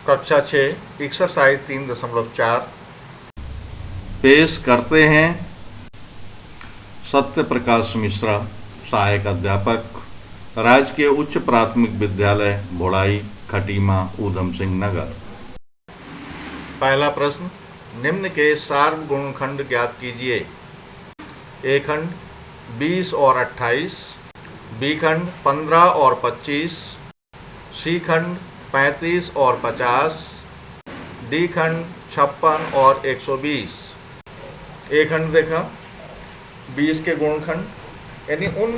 कक्षा 6 एक्सरसाइज 3.4 पेश करते हैं सत्य प्रकाश मिश्रा, सहायक अध्यापक, राजकीय उच्च प्राथमिक विद्यालय भोड़ाई, खटीमा, ऊधम सिंह नगर। पहला प्रश्न, निम्न के सार्वगुणनखंड ज्ञात कीजिए। ए खंड 20 और 28, बी खंड 15 और 25, सी खंड 35 और 50, डी खंड 56 और 120। ए खंड देखा 20 के गुणनखंड, यानी उन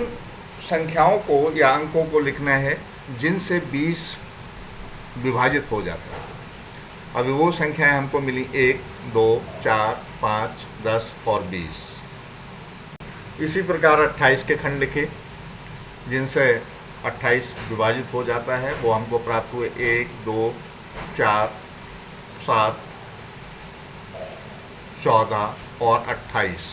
संख्याओं को या अंकों को लिखना है जिनसे 20 विभाजित हो जाता है। अभी वो संख्याएं हमको मिली 1, 2, 4, 5, 10 और 20। इसी प्रकार 28 के खंड लिखे जिनसे 28 विभाजित हो जाता है, वो हमको प्राप्त हुए 1, 2, 4, 7, 14 और 28।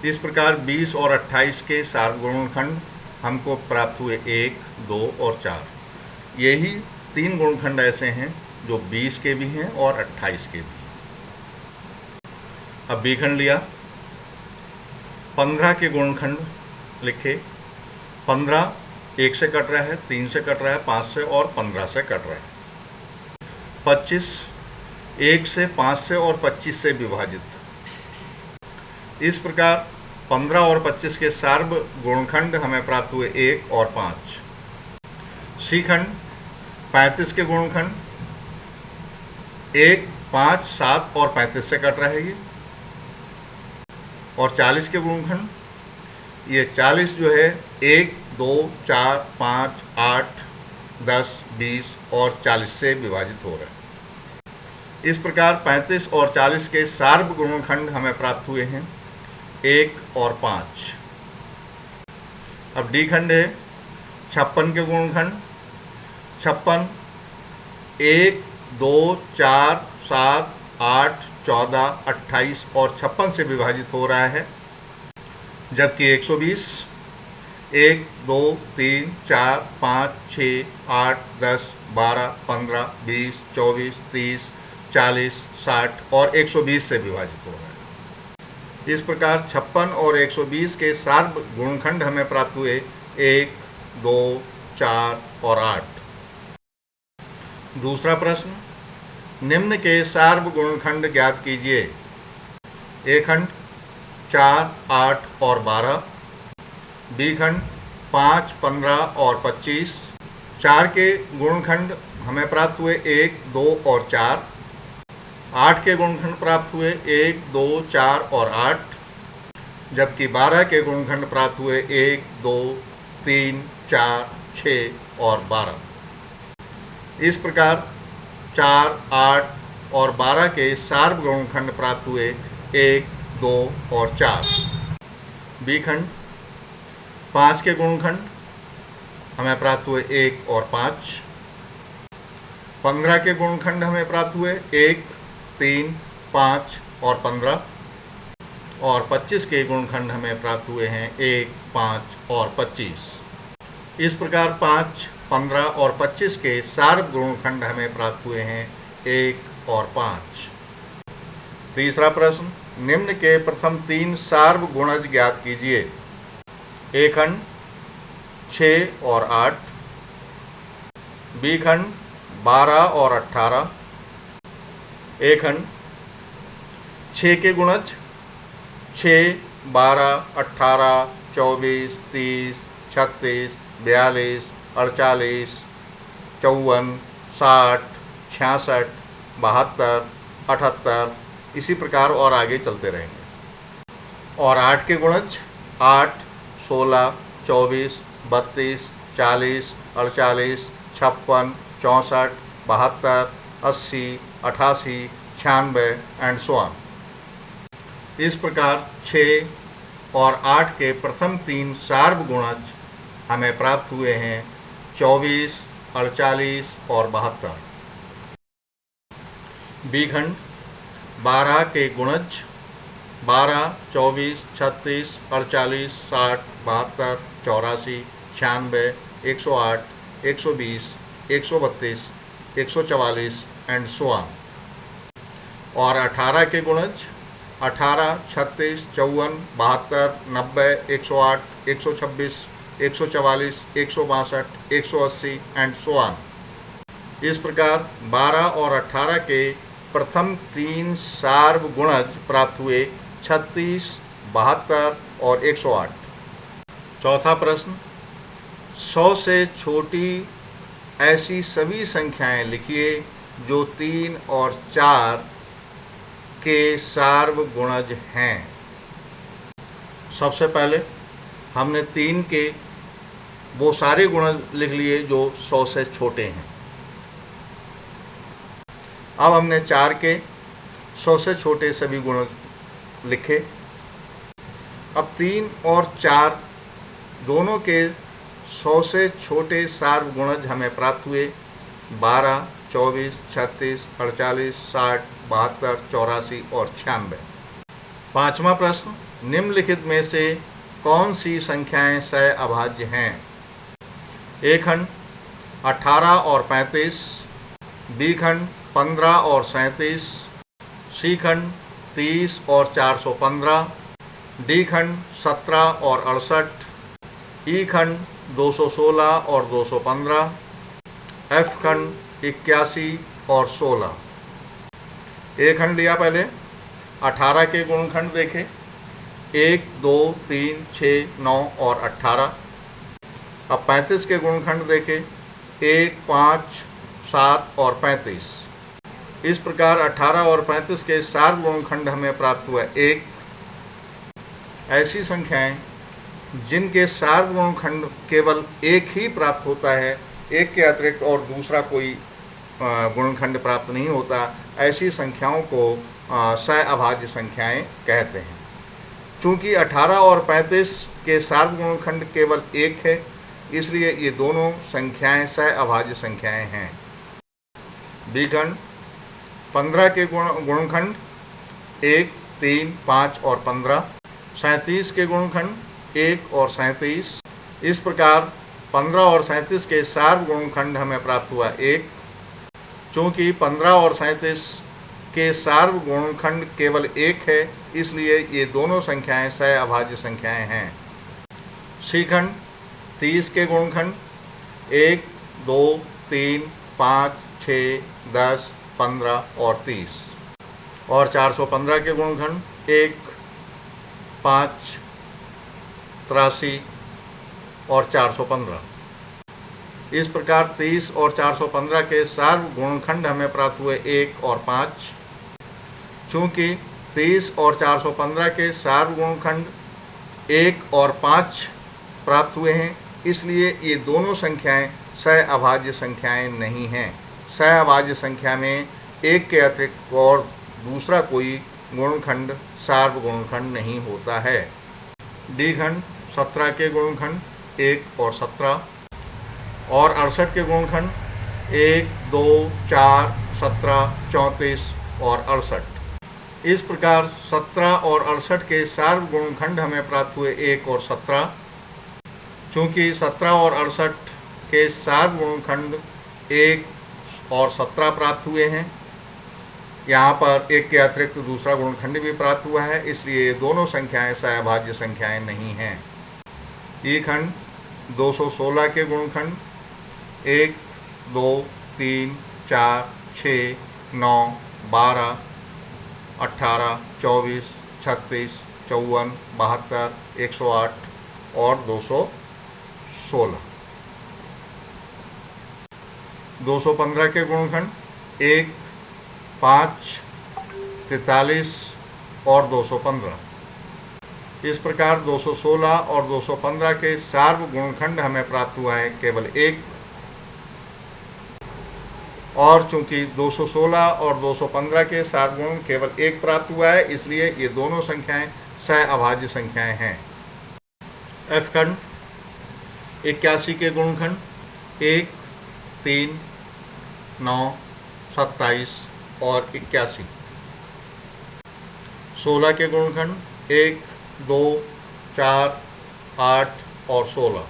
इस प्रकार 20 और 28 के सार्वगुणनखंड हमको प्राप्त हुए 1, 2 और 4। यही 3 गुणनखंड ऐसे हैं जो 20 के भी हैं और 28 के भी। अब बी खंड लिया, 15 के गुणनखंड लिखे। 15 1 से कट रहा है, 3 से कट रहा है, 5 से और 15 से कट रहा है। 25 1 से, 5 से और 25 से विभाजित। इस प्रकार 15 और 25 के सार्वगुणनखंड हमें प्राप्त हुए 1 और 5। सी खंड 35 के गुणनखंड 1, 5, 7 और 35 से कट रहा है ये। और 40 के गुणनखंड, ये 40 जो है 1, 2, 4, 5, 8, 10, 20 और 40 से विभाजित हो रहा है। इस प्रकार 35 और 40 के सार्वगुणनखंड हमें प्राप्त हुए हैं 1 और 5। अब डी खंड है 56 के गुणनखंड। 56 1, 2, 4, 7, 8, 14, 28 और 56 से विभाजित हो रहा है। जबकि 120 1, 2, 3, 4, 5, 6, 8, 10, 12, 15, 20, 24, 30, 40, 60 और 120 से विभाजित हो रहा है। इस प्रकार 56 और 120 के सार्वगुणनखंड हमें प्राप्त हुए 1, 2, 4 और 8। दूसरा प्रश्न, निम्न के सार्वगुणनखंड ज्ञात कीजिए। ए खंड 4, 8 और 12, बी खंड 5, 15 और 25। 4 के गुणनखंड हमें प्राप्त हुए 1, 2 और 4। 8 के गुणनखंड प्राप्त हुए 1, 2, 4 और 8। जबकि 12 के गुणनखंड प्राप्त हुए 1, 2, 3, 4, 6 और 12। इस प्रकार 4, 8 और 12 के सार्वगुणनखंड प्राप्त हुए 1, 2 और 4। बी खंड 5 के गुणनखंड हमें प्राप्त हुए 1 और 5। 15 के गुणनखंड हमें प्राप्त हुए 1, 3, 5 और 15। और 25 के गुणनखंड हमें प्राप्त हुए हैं 1, 5 और 25। इस प्रकार 5, 15 और 25 के सार्वगुणनखंड हमें प्राप्त हुए हैं 1 और 5। तीसरा प्रश्न, निम्न के प्रथम 3 सार्वगुणज ज्ञात कीजिए। ए खंड 6 और 8, बी खंड 12 और 18। ए खंड 6 के गुणज 6, 12, 18, 24, 30, 36, 42, 48, 54, 60, 66, 72, 78, इसी प्रकार और आगे चलते रहेंगे। और 8 के गुणज 8, 16, 24, 32, 40, 48, 56, 64, 72, 80, 88, 96 एंड सो ऑन। इस प्रकार 6 और 8 के प्रथम 3 सार्वगुणज हमें प्राप्त हुए हैं 24, 48 और 72। बी खंड 12 के गुणज 12, 24, 36, 48, 60, 72, 84, 96, 108, 120, 132, 144 एंड सो ऑन। और 18 के गुणज 18, 36, 54, 72, 90, 108, 126, 144, 162, 180 एंड सो ऑन। इस प्रकार 12 और 18 के प्रथम 3 सार्वगुणज प्राप्त हुए 36, 72 और 108। चौथा प्रश्न, 100 से छोटी ऐसी सभी संख्याएं लिखिए जो 3 और 4 के सार्वगुणज हैं। सबसे पहले हमने 3 के वो सारे गुणज लिख लिए जो 100 से छोटे हैं। अब हमने 4 के 100 से छोटे सभी गुणज लिखे। अब 3 और 4 दोनों के 100 से छोटे सार्वगुणज हमें प्राप्त हुए 12, 24, 36, 48, 60, 72, 84 और 96। पांचवा प्रश्न, निम्नलिखित में से कौन सी संख्याएं सहअभाज्य हैं? ए खंड 18 और 35, बी खंड 15 और 37, सी खंड 30 और 415, डी खंड 17 और 68, ई खंड 216 और 215, एफ खंड 81 और 16। ए खंड लिया पहले, 18 के गुणखंड देखें, 1, 2, 3, 6, 9 और 18। अब 35 के गुणखंड देखें, 1, 5, 7 और 35। इस प्रकार 18 और 35 के सार्वगुणखंड हमें प्राप्त हुआ 1। ऐसी संख्याएं जिनके सार्वगुणखंड केवल एक ही प्राप्त होता है, एक के अतिरिक्त और दूसरा कोई गुणखंड प्राप्त नहीं होता, ऐसी संख्याओं को सहअभाज्य संख्याएं कहते हैं। चूंकि 18 और 35 के सार्वगुणखंड केवल एक है, इसलिए ये दोनों संख्याएं सहअभाज्य संख्याएं हैं। बी खंड 15 के गुणखंड 1, 3, 5 और 15, 37 के गुणखंड 1 और 37। इस प्रकार 15 और 37 के सार्वगुणखंड हमें प्राप्त हुआ 1। चूंकि 15 और 37 के सार्वगुणखंड केवल एक है, इसलिए ये दोनों संख्याएं सहअभाज्य संख्याएं हैं। सी खंड 30 के गुणखंड 1, 2, 3, 5, 6, 10, 15 और 30, और 415 के गुणखंड 1, 5, 83 और 415। इस प्रकार 30 और 415 के सार्वगुणखंड हमें प्राप्त हुए 1 और 5। चूंकि 30 और 415 के सार्वगुणखंड 1 और 5 प्राप्त हुए हैं, इसलिए ये दोनों संख्याएं सहअभाज्य संख्याएं नहीं हैं। सहअभाज्य संख्या में एक के अतिरिक्त और दूसरा कोई गुणखंड सार्वगुणखंड नहीं होता है। डी खंड 17 के गुणखंड 1 और 17, और 68 के गुणखंड 1, 2, 4, 17, 34 और 68। इस प्रकार 17 और 68 के सार्वगुणखंड हमें प्राप्त हुए 1 और 17। चूंकि 17 और 68 के सार्वगुणखंड 1 और 17 प्राप्त हुए हैं, यहाँ पर एक के अतिरिक्त दूसरा गुणखंड भी प्राप्त हुआ है, इसलिए ये दोनों संख्याएं सहअभाज्य संख्याएं नहीं हैं। ई खंड 216 के गुणखंड 1, 2, 3, 4, 6, 9, 12, 18, 24, 36, 54, 72, 108 और 216। 215 के गुणखंड 1, 5, 43 और 215। इस प्रकार 216 और 215 के सार्वगुणखंड हमें प्राप्त हुआ है केवल 1, और चूंकि 216 और 215 के सार्वगुण केवल 1 प्राप्त हुआ है, इसलिए ये दोनों संख्याएं सहअभाज्य संख्याएं हैं। एफ खंड 81 के गुणखंड 1, 3, 9, 27 और 81। 16 के गुणखंड 1, 2, 4, 8 और 16।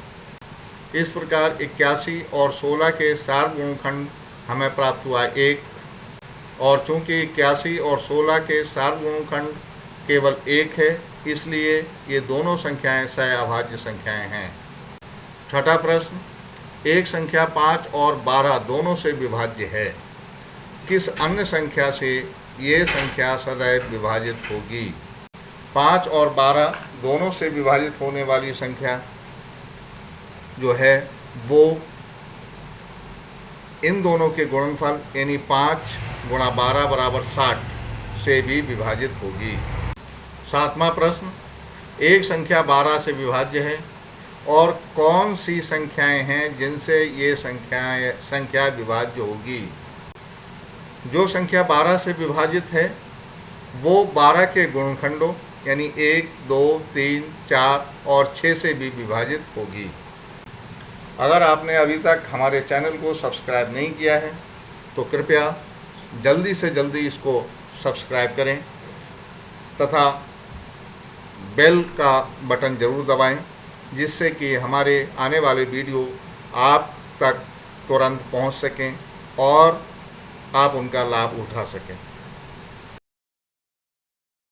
इस प्रकार 81 और 16 के सार्वगुणनखंड हमें प्राप्त हुआ 1, और चूंकि 81 और 16 के सार्वगुणनखंड केवल 1 है, इसलिए ये दोनों संख्याएं सह-अभाज्य संख्याएं हैं। छठा प्रश्न, एक संख्या 5 और 12 दोनों से विभाज्य है, किस अन्य संख्या से ये संख्या सदैव विभाजित होगी? 5 और 12 दोनों से विभाजित होने वाली संख्या जो है वो इन दोनों के गुणनफल यानी 5 गुणा 12 बराबर 60 से भी विभाजित होगी। सातवां प्रश्न, एक संख्या 12 से विभाज्य है और कौन सी संख्याएं हैं जिनसे ये संख्या विभाज्य होगी? जो संख्या 12 से विभाजित है वो 12 के गुणनखंडों यानी 1, 2, 3, 4 और 6 से भी विभाजित होगी। अगर आपने अभी तक हमारे चैनल को सब्सक्राइब नहीं किया है तो कृपया जल्दी से जल्दी इसको सब्सक्राइब करें तथा बेल का बटन जरूर दबाएं, जिससे कि हमारे आने वाले वीडियो आप तक तुरंत पहुंच सकें और आप उनका लाभ उठा सकें।